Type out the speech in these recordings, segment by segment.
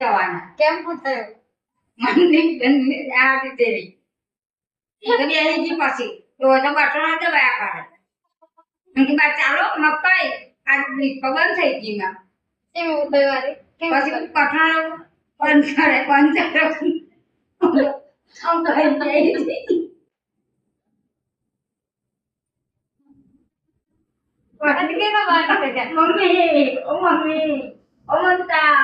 જવાના કેમ શું થયું? મંદિર આ રીતે તો બેહીજી પછી તો બટણા દબાયા કરે કે બા ચાલો મકાઈ આ ખબર થઈ ગઈ માં કેમ એવું થયું અરે? કેમ પછી કઠણ બંધ કરે આમ કહી જાય કેનો બહાર નીકળી ગયા? મમ્મી ઓ મમતા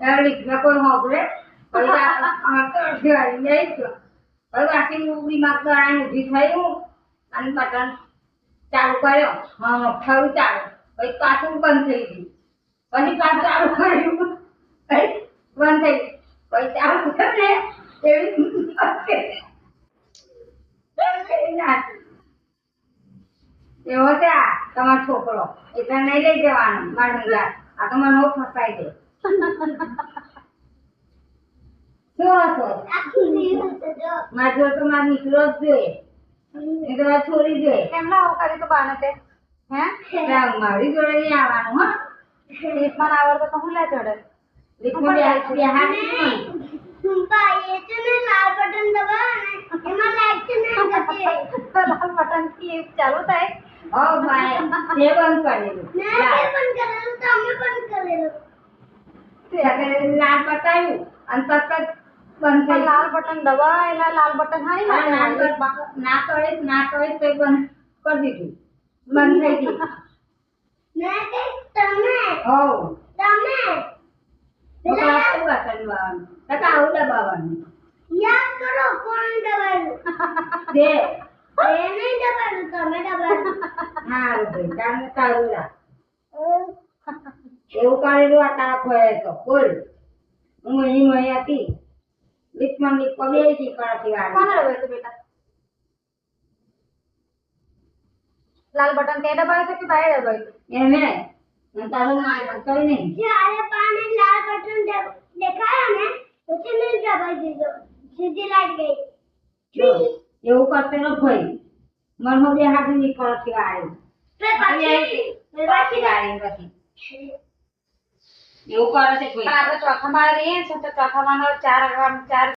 એવડી કોઈ હોગરે પછી આ તો દિવાળી લઈ ગયો હવે વાસી દિમાગ તો આને ઊભી થયું અને બટન ચાલુ કર્યો હા ખરું ચાલુ પછી પાછું બંધ થઈ ગયું પછી પાછું ચાલુ કર્યું પછી બંધ થઈ પછી ચાલુ કર્યું ને એવો છે આ તમારો છોકરો એટલે નહીં લઈ જવાનો મારા આ તો મને ફસાઈ દે શું હતો મારે જો તો મારે નીકળો જ જોઈએ એ તો મારે છોડી જોઈએ કેમ ના આવું કર્યું તું બાને તે? હે? મારી જોડે નહીં આવવાનું હા લીફમાં ના આવડતો તો હું લે ચડે? લીફમાં બેહાર લાલ બટન થી ચાલુ થાય? ઓ ભાઈ તે બંધ કરેલું લાલ બતાવ્યું અને તરત જ બંધ થઈ લાલ બટન દબાયેલા લાલ બટન હારી ના કરે તો બંધ કરી દીધું બંધ થઈ ગયું આવું દબાવવાનું યાદ કરો કોણ દબાવ્યું દે એ નહીં દબાવ્યું તમે દબાવ્યું હા ભાઈ તારે તારું રાખ એવું કરેલું આ તારા ફળે તો બોલ હું અહીં હતી લીપમાં લીપ બે જી કરાતી કોને વાળી દબાવ્યું તું બેટા? લાલ બટન તે દબાવ્યું હતું કે ભાઈ દબાવ્યું? એને તારું માર કઈ નહીં જ્યારે પાને લાલ બટન દેખાયો ને પછી નહીં દબાઈ દીધો સીધી લાઈટ ગઈ જો, એવું કરતે ન ભાઈ મન બે હાથ ની કરાતી વાળી પછી વાળી પછી એવું કરે છે કોઈ પણ આપણે ચોથા માળે રહીએ છીએ તો ચોથા માળનો ચાર